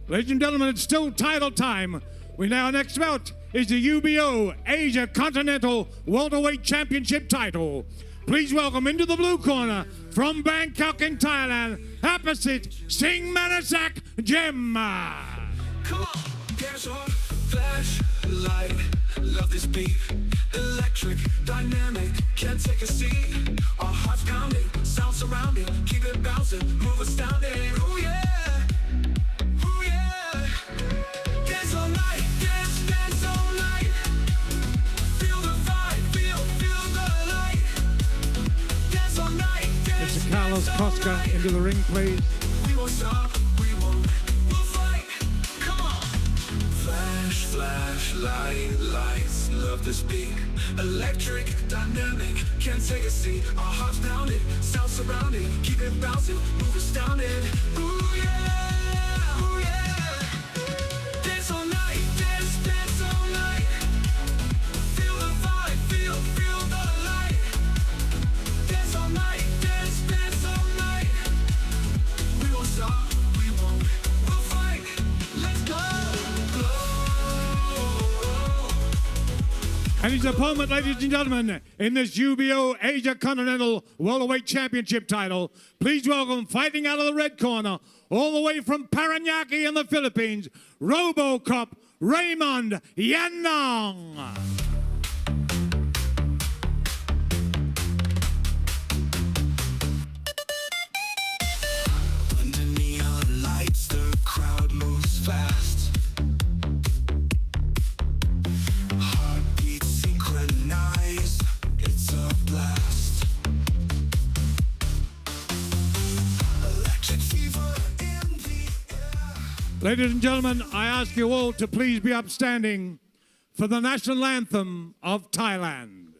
Ladies and gentlemen, it's still title time. We now next bout is the UBO Asia Continental Welterweight Championship title. Please welcome into the blue corner from Bangkok in Thailand, Aphisit Kongsang Come on, there's a flashlight. Love this beat, electric, dynamic. Can't take a seat. Our hearts pounding, sound surrounding. Keep it bouncing, move astounding. Ooh yeah, ooh yeah. Dance all night, dance, dance all night. Feel the vibe, feel the light. Dance all night, dance, Mr. Carlos Costa into the ring, please. We won't stop, we won't, we'll fight. Come on. Flashlight, lights, love this beat. Electric, dynamic, can't take a seat. Our hearts pounding, sound surrounding. Keep it bouncing, move astounding. Ooh yeah, ooh yeah. Dance all night, dance, dance all night. Feel the vibe, feel the light. Dance all night, dance, dance all night. We won't stop, we won't, we'll fight. Let's go. And his opponent, ladies and gentlemen, in this UBO Asia Continental Welterweight Championship title, please welcome, fighting out of the red corner, all the way from Paranaque in the Philippines, RoboCop Raymond Yanong. Under neon lights, the crowd moves fast. Heartbeats synchronized, it's a blast. Electric fever in the air. Ladies and gentlemen, I ask you all to please be upstanding for the national anthem of Thailand.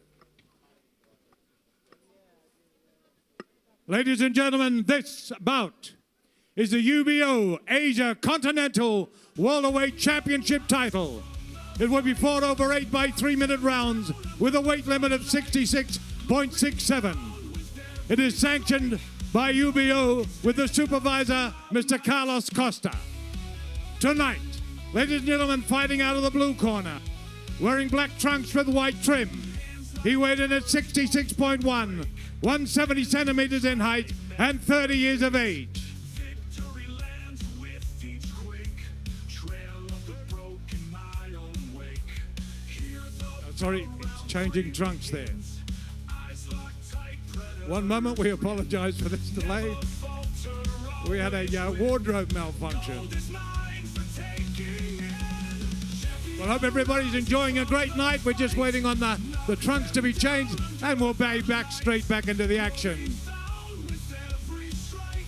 Ladies and gentlemen, this bout is the UBO Asia Continental Welterweight Championship title. It will be fought over 8 by 3-minute rounds with a weight limit of 66.67. It is sanctioned by UBO with the supervisor, Mr. Carlos Costa. Tonight, ladies and gentlemen, fighting out of the blue corner, wearing black trunks with white trim. He weighed in at 66.1, 170 centimeters in height, and 30 years of age. Victory lands with each quake. Trail of the broken, my own wake. Hear the Sorry, it's changing trunks there. eyes locked tight. Predator One moment, we apologize for this delay. falter. We had a wardrobe malfunction. Is mine for taking it. Well, I hope everybody's enjoying a great night. We're just waiting on the trunks to be changed, and we'll be back straight back into the action. With every strike,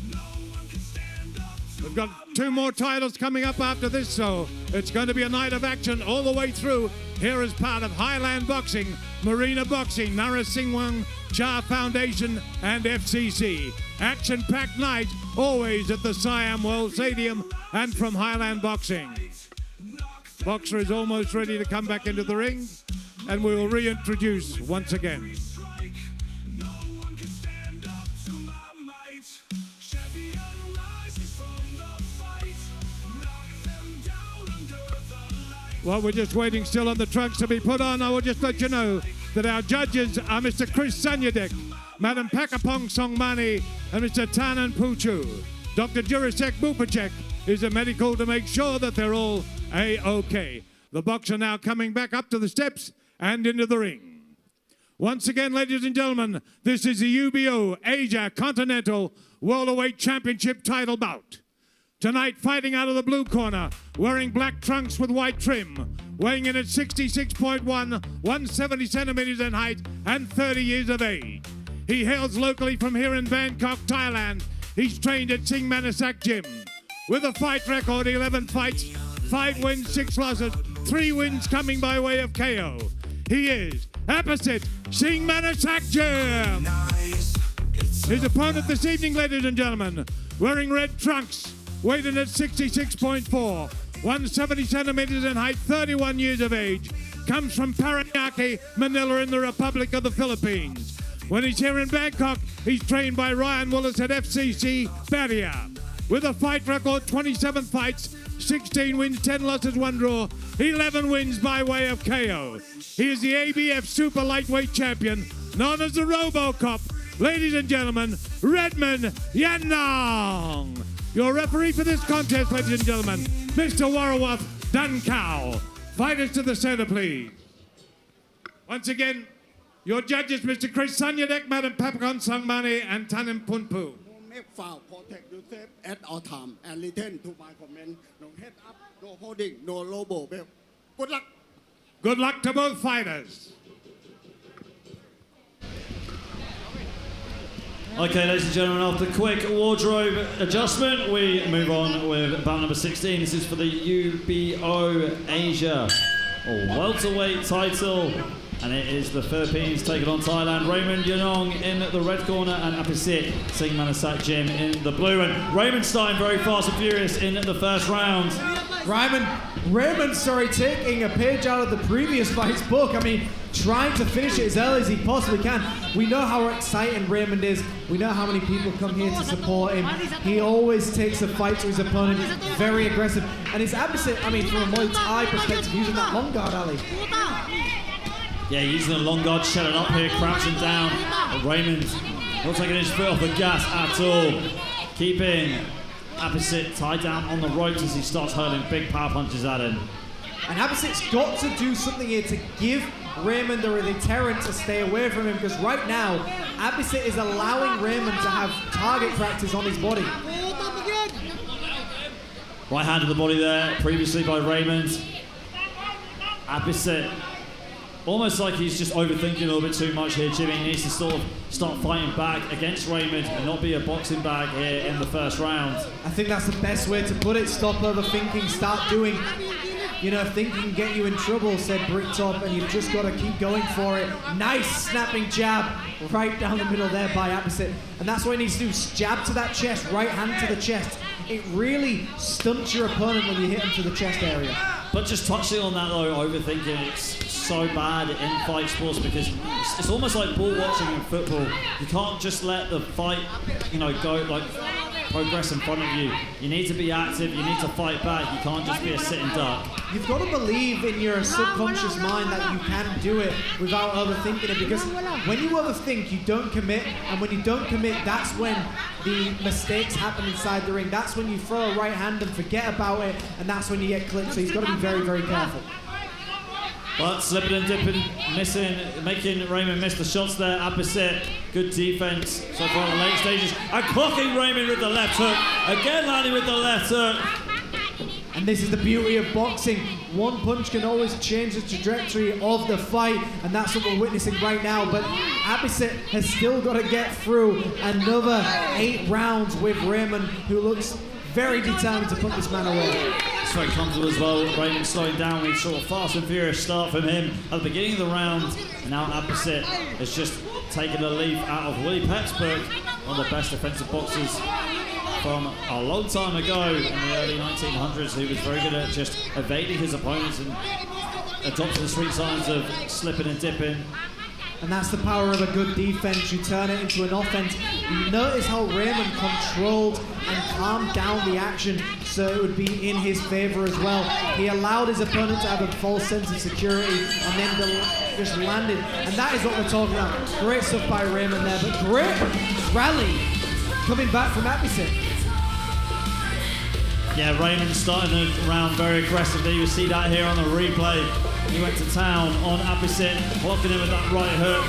no one can stand up to. We've got 2 more titles coming up after this, so it's going to be a night of action all the way through. Here is part of Highland Boxing, Marina Boxing, Narasingwang Cha Foundation, and FCC. Action-packed night, always at the Siam World Stadium and from Highland Boxing. Boxer is almost ready to come back into the ring, and we will reintroduce once again. No one can stand up to my might. Champion rises from the fight. Knock them down under the light. While we're just waiting still on the trunks to be put on, I will just let you know that our judges are Mr. Chris Sanyadek, Madam Pakapong Songmani, and Mr. Tanan Puchu. Dr. Jurasek Bupacek is a medical to make sure that they're all A-OK. The boxer now coming back up to the steps and into the ring. Once again, ladies and gentlemen, this is the UBO Asia Continental Welterweight Championship title bout. Tonight, fighting out of the blue corner, wearing black trunks with white trim, weighing in at 66.1, 170 centimeters in height, and 30 years of age. He hails locally from here in Bangkok, Thailand. He's trained at Sing Manasak Gym. With a fight record, 11 fights, 5 wins, 6 losses, 3 wins coming by way of KO. He is Aphisit Kongsang Gym. His opponent this evening, ladies and gentlemen, wearing red trunks, weighed in at 66.4, 170 centimeters in height, 31 years of age, comes from Paranaque, Manila in the Republic of the Philippines. When he's here in Bangkok, he's trained by Ryan Willis at FCC Barrier. with a fight record 27 fights, 16 wins, 10 losses, 1 draw, 11 wins by way of KO. He is the ABF Super Lightweight Champion, known as the RoboCop. Ladies and gentlemen, Raymond Yanong. Your referee for this contest, ladies and gentlemen, Mr. Warawath Dunkau. Fighters to the center, please. Once again, your judges, Mr. Chris Sanyadek, Madam Kongsang Mani, and Tanim Punpu. Make foul, protect yourself at all time, and listen to my comment. No head up, no holding, no low blow. Good luck. Good luck to both fighters. Okay, ladies and gentlemen, after quick wardrobe adjustment, we move on with bout number 16. This is for the UBO Asia Welterweight title. And it is the Philippines taking on Thailand. Raymond Yanong in the red corner and Aphisit Kongsang in the blue. And Raymond starting very fast and furious in the first round. Raymond, taking a page out of the previous fight's book. I mean, trying to finish it as early as he possibly can. We know how exciting Raymond is. We know how many people come here to support him. He always takes a fight to his opponent, very aggressive. And his Aphisit, I mean, from a Muay Thai perspective, using that long guard, Ali. Yeah, using the long guard, shutting up here, crouching down. But Raymond not taking his foot off the gas at all. Keeping Aphisit tied down on the ropes as he starts hurling big power punches at him. And Aphisit's got to do something here to give Raymond the deterrent to stay away from him, because right now, Aphisit is allowing Raymond to have target practice on his body. Right hand to the body there, previously by Raymond. Aphisit, almost like he's just overthinking a little bit too much here, Jimmy. He needs to sort of start fighting back against Raymond and not be a boxing bag here in the first round. I think that's the best way to put it. Stop overthinking, start doing, thinking can get you in trouble, said Bricktop, and you've just got to keep going for it. Nice snapping jab right down the middle there by Aphisit. And that's what he needs to do, jab to that chest, right hand to the chest. It really stunts your opponent when you hit him to the chest area. But just touching on that though, overthinking, it's so bad in fight sports because it's almost like ball watching in football. You can't just let the fight, go like progress in front of you. You need to be active, you need to fight back, you can't just be a sitting duck. You've got to believe in your subconscious mind that you can do it without overthinking it, because when you overthink, you don't commit, and when you don't commit, that's when the mistakes happen inside the ring. That's when you throw a right hand and forget about it, and that's when you get clipped, so he's got to be very, very careful. But slipping and dipping, missing, making Raymond miss the shots there. Aphisit, good defense so far in the late stages. And clocking Raymond with the left hook. Again landing with the left hook. And this is the beauty of boxing. One punch can always change the trajectory of the fight, and that's what we're witnessing right now. But Aphisit has still got to get through another 8 rounds with Raymond, who looks very determined to put this man away. It's very comfortable as well. Raymond slowing down. We saw a fast and furious start from him at the beginning of the round. And now Aphisit has just taken a leaf out of Willie Peck's book, one of the best defensive boxers from a long time ago in the early 1900s, who was very good at just evading his opponents and adopting the sweet signs of slipping and dipping. And that's the power of a good defense. You turn it into an offense. You notice how Raymond controlled and calmed down the action so it would be in his favor as well. He allowed his opponent to have a false sense of security and then just landed. And that is what we're talking about. Great stuff by Raymond there, but great rally coming back from Aphisit. Yeah, Raymond starting the round very aggressively. You see that here on the replay. He went to town on Aphisit, blocking him with that right hook.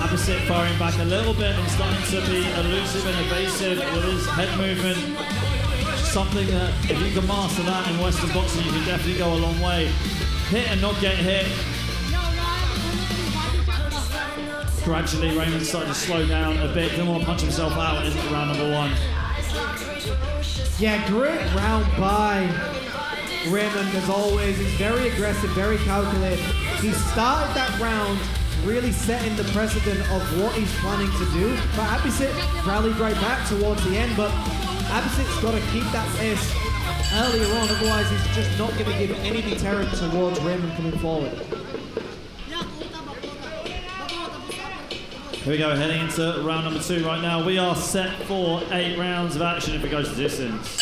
Aphisit firing back a little bit and starting to be elusive and evasive with his head movement. Something that, if you can master that in Western boxing, you can definitely go a long way. Hit and not get hit. Gradually, Raymond started to slow down a bit. Didn't want to punch himself out in round number 1. Yeah, great round by Raymond as always. He's very aggressive, very calculated. He started that round really setting the precedent of what he's planning to do. But Aphisit rallied right back towards the end, but Aphisit's got to keep that pace earlier on, otherwise he's just not going to give any deterrent towards Raymond coming forward. Here we go, heading into round number 2 right now. We are set for 8 rounds of action if it goes to distance.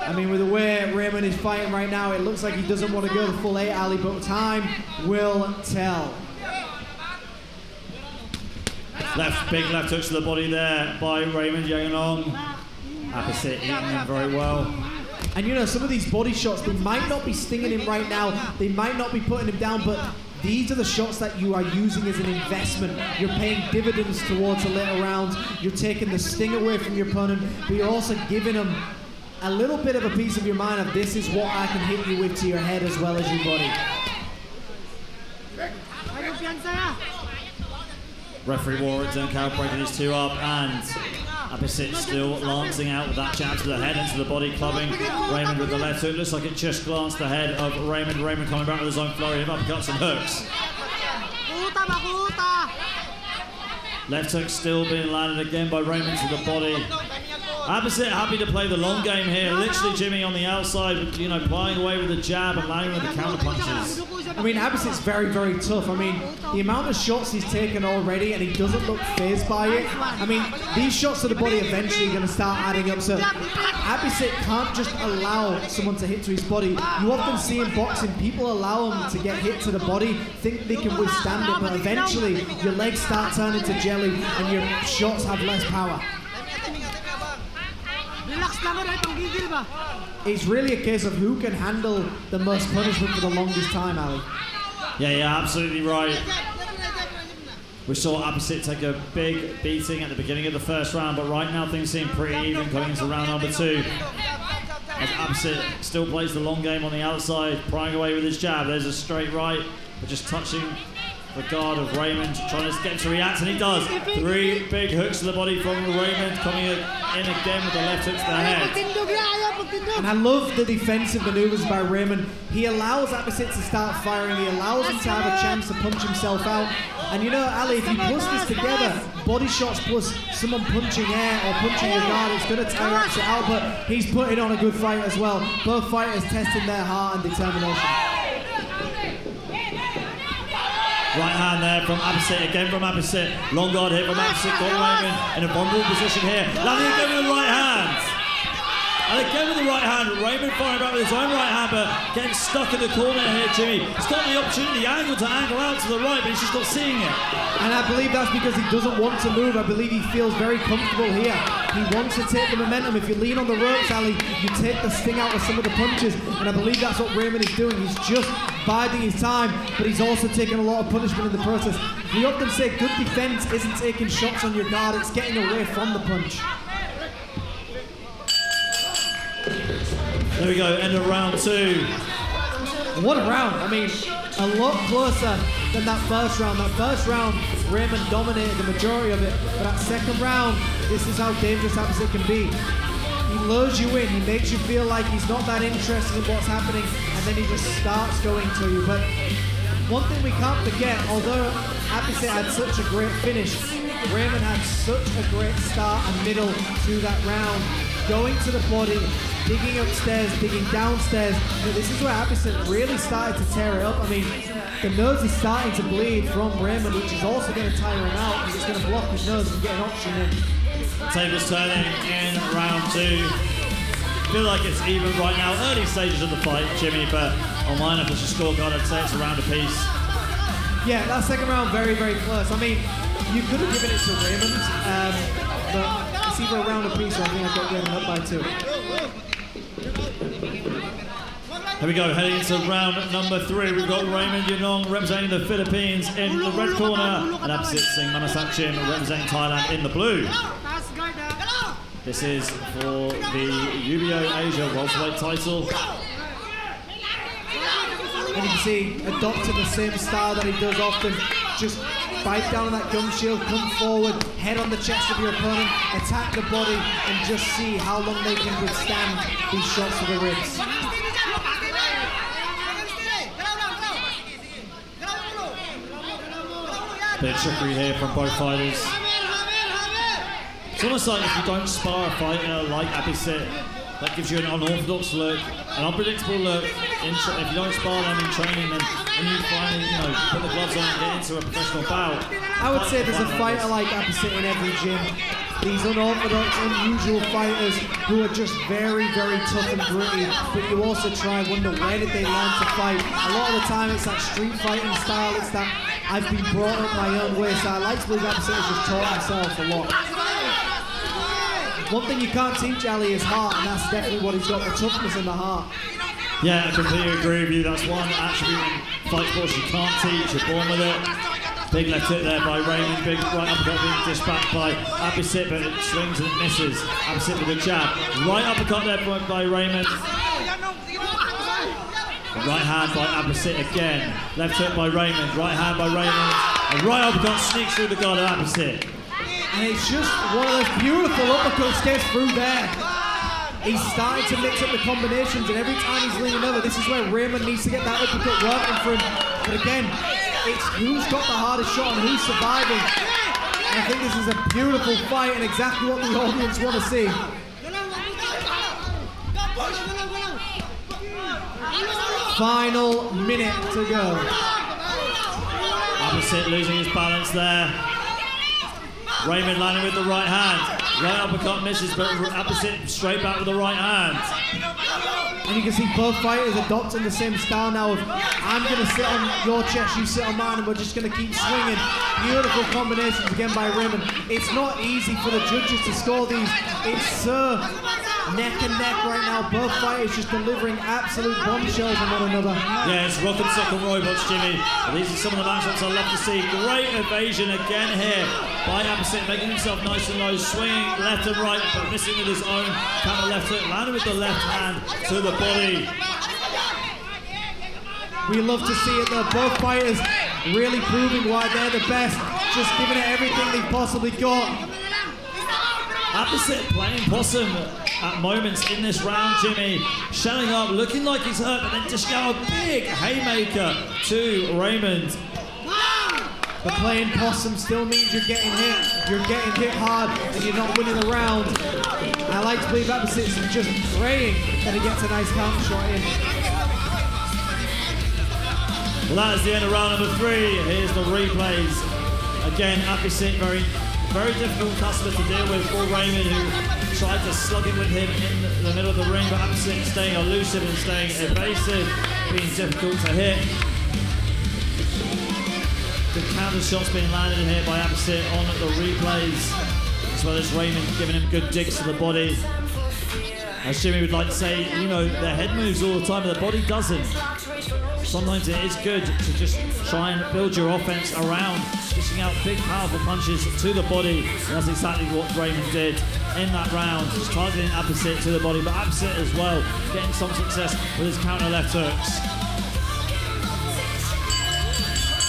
I mean, with the way Raymond is fighting right now, it looks like he doesn't want to go the full 8, Ali, but time will tell. Big left hooks to the body there by Raymond Yanong. Aphisit eating him very well. And you know, some of these body shots, they might not be stinging him right now, they might not be putting him down, but these are the shots that you are using as an investment. You're paying dividends towards the later rounds, you're taking the sting away from your opponent, but you're also giving him a little bit of a piece of your mind of this is what I can hit you with to your head as well as your body. Referee Warrington breaking his 2 up, and Aphisit still lancing out with that jab to the head into the body, clubbing Raymond with the left hook. Looks like it just glanced the head of Raymond. Raymond coming back with his own flurry of uppercuts and hooks. Left hook still being landed again by Raymond to the body. Aphisit happy to play the long game here, literally Jimmy on the outside, you know, plying away with the jab and landing with the counter punches. I mean, Aphisit's very, very tough. I mean, the amount of shots he's taken already and he doesn't look fazed by it. I mean, these shots to the body eventually are going to start adding up. So Aphisit can't just allow someone to hit to his body. You often see in boxing, people allow them to get hit to the body, think they can withstand it, but eventually your legs start turning to jelly and your shots have less power. It's really a case of who can handle the most punishment for the longest time, Ali. Yeah, absolutely right. We saw Aphisit take a big beating at the beginning of the first round, but right now things seem pretty even coming into round number 2. As Aphisit still plays the long game on the outside, prying away with his jab. There's a straight right, but just touching the guard of Raymond, trying to get him to react, and he does. 3 big hooks to the body from Raymond, coming in again with the left hook to the head. And I love the defensive maneuvers by Raymond. He allows Aphisit to start firing, he allows him to have a chance to punch himself out. And you know, Ali, if you plus this together, body shots plus someone punching air or punching your guard, it's going to tire Aphisit out, but he's putting on a good fight as well. Both fighters testing their heart and determination. Right hand there from Aphisit, again from Aphisit. Long guard hit from Aphisit, got Raymond in a vulnerable position here. Landing again with the right hand. And again with the right hand, Raymond firing back with his own right hand, but getting stuck in the corner here, Jimmy. He's got the opportunity, the angle to angle out to the right, but he's just not seeing it. And I believe that's because he doesn't want to move. I believe he feels very comfortable here. He wants to take the momentum. If you lean on the ropes, Ali, you take the sting out of some of the punches. And I believe that's what Raymond is doing. He's just biding his time, but he's also taking a lot of punishment in the process. We often say good defense isn't taking shots on your guard, it's getting away from the punch. There we go, end of round 2. What a round. I mean, a lot closer than that first round. That first round, Raymond dominated the majority of it. But that second round, this is how dangerous Aphisit can be. He lures you in, he makes you feel like he's not that interested in what's happening, and then he just starts going to you. But one thing we can't forget, although Aphisit had such a great finish, Raymond had such a great start and middle to that round. Going to the body, digging upstairs, digging downstairs. But this is where Aphisit really started to tear it up. I mean, the nose is starting to bleed from Raymond, which is also going to tire him out because it's going to block his nose and get an option in. Tables turning in round 2. Feel like it's even right now. Early stages of the fight, Jimmy, but on my unofficial scorecard, I'd say it's a round apiece. Yeah, that second round, very, very close. I mean, you could have given it to Raymond, but it's either a round apiece or I think I got given up by 2. Here we go, heading into round number 3. We've got Raymond Yanong representing the Philippines in the red corner, and Aphisit Kongsang representing Thailand in the blue. This is for the UBO Asia Welterweight title. And you can see, adopted the same style that he does often. Just bite down on that gum shield, come forward, head on the chest of your opponent, attack the body, and just see how long they can withstand these shots to the ribs. Bit of trickery here from both fighters. It's almost like if you don't spar a fighter like Aphisit, That gives you an unorthodox look, an unpredictable look. If you don't spar them in training, then when you finally, put the gloves on and get into a professional bout. I would say there's a fighter like Aphisit in every gym. These unorthodox, unusual fighters who are just very, very tough and gritty, but you also try and wonder where did they learn to fight. A lot of the time it's that street fighting style, it's that I've been brought up my own way, so I like to believe Aphisit has just taught himself a lot. One thing you can't teach Ali is heart, and that's definitely what he's got, the toughness in the heart. Yeah, I completely agree with you. That's one attribute in fight sports you can't teach, you're born with it. Big left hook there by Raymond, big right uppercut being dished back by Aphisit, but it swings and misses. Aphisit with a jab. Right uppercut there by Raymond. Right hand by Aphisit again. Left hook by Raymond, right hand by Raymond. And right uppercut sneaks through the guard of Aphisit. And it's just one of those beautiful uppercuts gets through there. He's starting to mix up the combinations, and every time he's leaning over, this is where Raymond needs to get that uppercut working for him. But again, it's who's got the hardest shot and who's surviving. And I think this is a beautiful fight and exactly what the audience want to see. Final minute to go. Aphisit losing his balance there. Raymond landing with the right hand. Right uppercut misses, but Aphisit straight back with the right hand. And you can see both fighters adopting the same style now of I'm going to sit on your chest, you sit on mine, and we're just going to keep swinging. Beautiful combinations again by Raymond. It's not easy for the judges to score these. It's neck and neck right now. Both fighters just delivering absolute bombshells on one another. Yeah, it's rock and sock and robots, Jimmy. These are some of the matchups I love to see. Great evasion again here by Aphisit, making himself nice and low, swinging left and right, but missing with his own counter left hook, landing with the left hand to the body. We love to see it though. Both fighters really proving why they're the best, just giving it everything they've possibly got. Aphisit playing possum at moments in this round, Jimmy. Shelling up, looking like he's hurt, but then dishing out a big haymaker to Raymond. But playing possum still means you're getting hit. You're getting hit hard and you're not winning the round. I like to believe Aphisit's just praying that he gets a nice counter shot in. Well, that is the end of round number 3. Here's the replays. Again, Aphisit, very difficult customer to deal with for Raymond, who tried to slug it with him in the middle of the ring, but Aphisit staying elusive and staying evasive, being difficult to hit. The counter shots being landed in here by Aphisit on the replays, as well as Raymond giving him good digs to the body. As Jimmy would like to say, their head moves all the time, but the body doesn't. Sometimes it is good to just try and build your offense around dishing out big, powerful punches to the body. And that's exactly what Raymond did in that round, just targeting Aphisit to the body, but Aphisit as well, getting some success with his counter left hooks.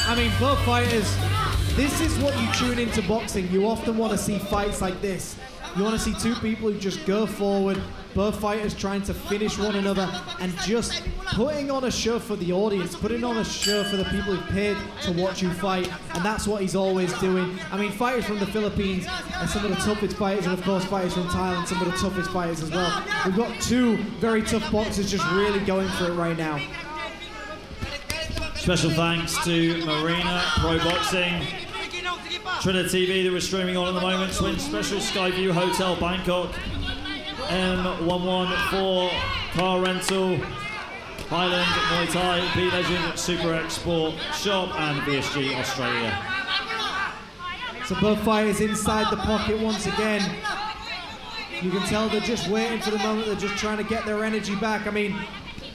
I mean, both fighters, this is what you tune into boxing. You often want to see fights like this. You want to see two people who just go forward, both fighters trying to finish one another and just putting on a show for the audience, putting on a show for the people who paid to watch you fight, and that's what he's always doing. I mean, fighters from the Philippines are some of the toughest fighters, and of course fighters from Thailand, some of the toughest fighters as well. We've got two very tough boxers just really going for it right now. Special thanks to Marina Pro Boxing, Trinity TV that we're streaming on at the moment, Twin Special, Skyview Hotel Bangkok, M114 Car Rental, Highland Muay Thai, B Legend, Super X Sport Shop, and VSG Australia. So both fighters inside the pocket once again. You can tell they're just waiting for the moment, they're just trying to get their energy back. I mean,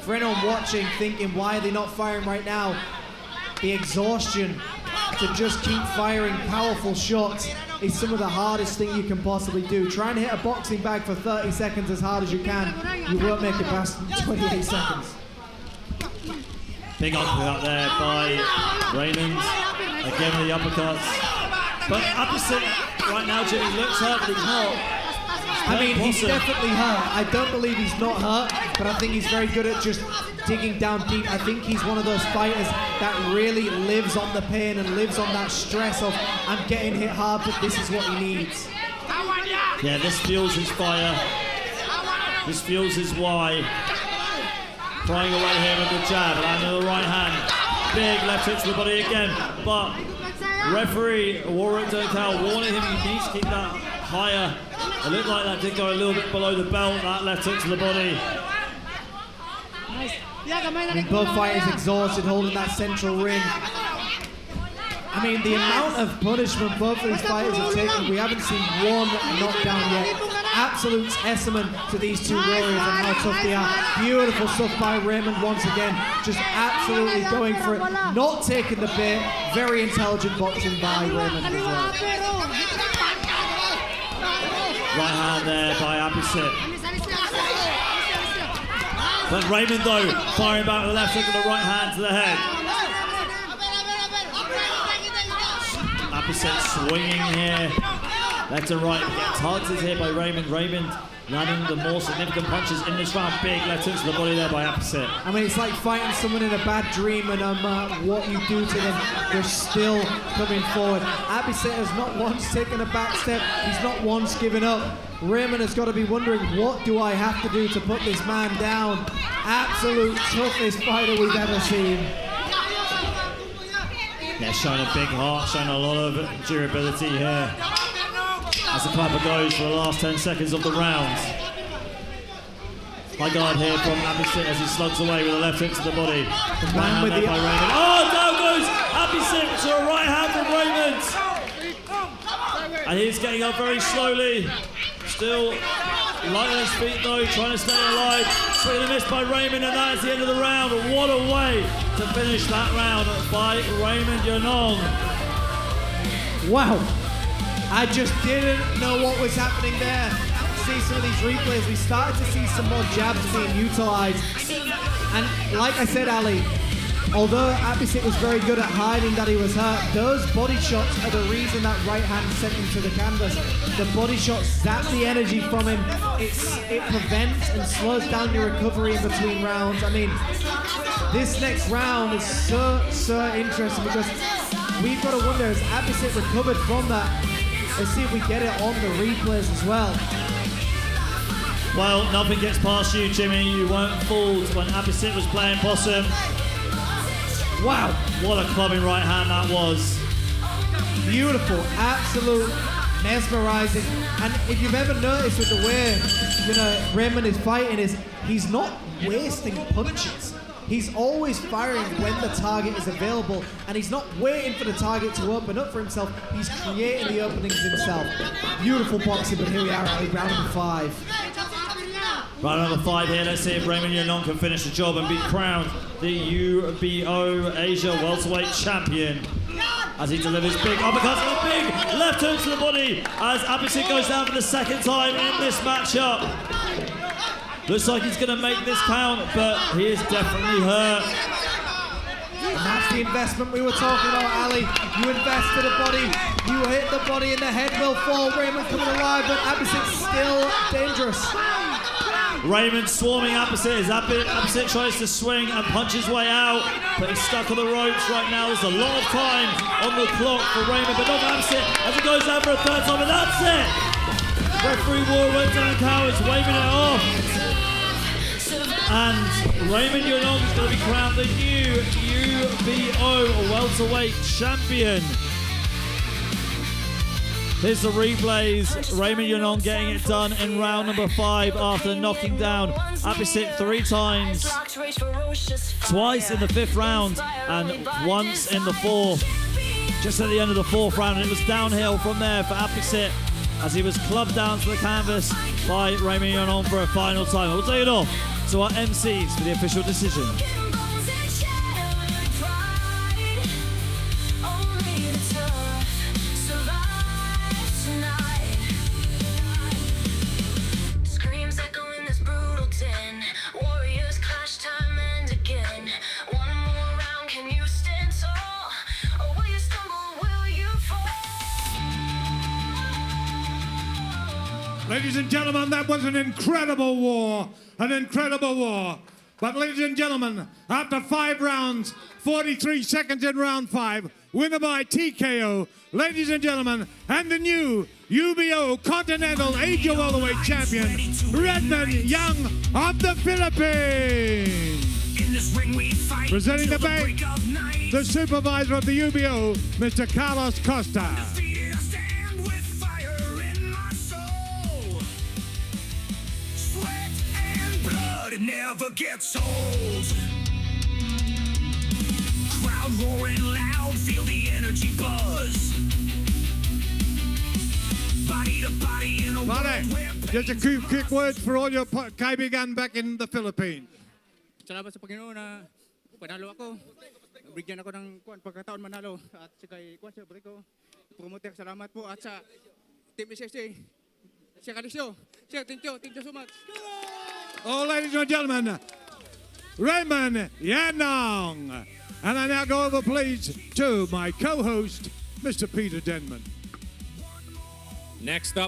for anyone watching, thinking, why are they not firing right now? The exhaustion to just keep firing powerful shots is some of the hardest thing you can possibly do. Trying to hit a boxing bag for 30 seconds as hard as you can, you won't make it past 28 seconds. Big uppercut there by Raymond. Again with the uppercuts. But Aphisit right now, Jimmy, looks hurt, but he's not. I mean, he's definitely hurt. I don't believe he's not hurt, but I think he's very good at just digging down deep. I think he's one of those fighters that really lives on the pain and lives on that stress of, I'm getting hit hard, but this is what he needs. Yeah, this fuels his fire. This fuels his why. Prying away here with the jab, landing the right hand. Big left hook to the body again, but referee Warwick Doncal warning him he needs to keep that higher. It looked like that did go a little bit below the belt, that left hook to the body. I mean, both fighters exhausted, holding that central ring. I mean, the amount of punishment both of these fighters have taken, we haven't seen one knockdown yet. Absolute testament to these two warriors and how tough they are. Beautiful stuff by Raymond once again, just absolutely going for it, not taking the bait. Very intelligent boxing by Raymond as well. Right hand there by Aphisit. But Raymond though, firing back with the left hook and the right hand to the head. Aphisit swinging here, left and right, targeted here by Raymond. Raymond landing the more significant punches in this round. Big left hook to the body there by Aphisit. I mean, it's like fighting someone in a bad dream, and no matter what you do to them, they're still coming forward. Aphisit has not once taken a back step. He's not once given up. Raymond has got to be wondering, what do I have to do to put this man down? Absolute toughest fighter we've ever seen. Yeah, showing a big heart, showing a lot of durability here. As the clapper goes for the last 10 seconds of the round. High guard here from Aphisit as he slugs away with a left hook to the body. Right hand there by Raymond. Oh, down goes Aphisit to a right hand from Raymond. And he's getting up very slowly. Still light on his feet though, trying to stay alive. Swing and a miss by Raymond, and that is the end of the round. What a way to finish that round by Raymond Yanong. Wow. I just didn't know what was happening there. See some of these replays, we started to see some more jabs being utilized. And like I said, Ali, although Aphisit was very good at hiding that he was hurt, those body shots are the reason that right hand sent him to the canvas. The body shots zap the energy from him. It prevents and slows down your recovery in between rounds. I mean, this next round is so interesting because we've got to wonder, has Aphisit recovered from that? Let's see if we get it on the replays as well. Well, nothing gets past you, Jimmy. You weren't fooled when Aphisit was playing possum. Wow, what a clubbing right hand that was. Beautiful, absolute mesmerizing. And if you've ever noticed with the way, Raymond is fighting, is he's not wasting punches. He's always firing when the target is available, and he's not waiting for the target to open up for himself. He's creating the openings himself. Beautiful boxing, but here we are at round number 5. Round number 5 here. Let's see if Raymond Yanong can finish the job and be crowned the UBO Asia Welterweight Champion. As he delivers big uppercuts and a big left hook to the body as Aphisit goes down for the second time in this matchup. Looks like he's going to make this count, but he is definitely hurt. And that's the investment we were talking about, Ali. You invest to the body, you hit the body, and the head will fall. Raymond coming alive, but Aphisit's still dangerous. Raymond swarming Aphisit as Aphisit tries to swing and punch his way out, but he's stuck on the ropes right now. There's a lot of time on the clock for Raymond, but not for Aphisit as he goes out for a third time, and that's it! Referee Warwick Doncal is waving it off. And Raymond Yanong is going to be crowned the new UBO Welterweight Champion. Here's the replays. Raymond Yanong getting it done in round number 5 after knocking down Aphisit 3 times. Twice in the 5th round and once in the 4th. Just at the end of the 4th round, and it was downhill from there for Aphisit as he was clubbed down to the canvas by Raymond Yanong for a final time. We'll take it off to our MCs for the official decision. Ladies and gentlemen, that was an incredible war. An incredible war. But ladies and gentlemen, after 5 rounds, 43 seconds in round 5, winner by TKO, ladies and gentlemen, and the new UBO Continental Asia Welterweight Champion, Raymond Yanong of the Philippines. Presenting the bout, the supervisor of the UBO, Mr. Carlos Costa. It never gets old. Crowd roaring loud, feel the energy buzz. Body to body in a world where just a few quick words for all your kaibigan back in the Philippines. Salamat sa Panginoon na panalo ako. Bigyan ako ng pagkataon manalo at sa kay siyempre ko promoter salamat po at sa Team SSA. Sir Alisio. Sir, thank you so much. Oh, ladies and gentlemen, Raymond Yanong. And I now go over, please, to my co-host, Mr. Peter Denman. Next up,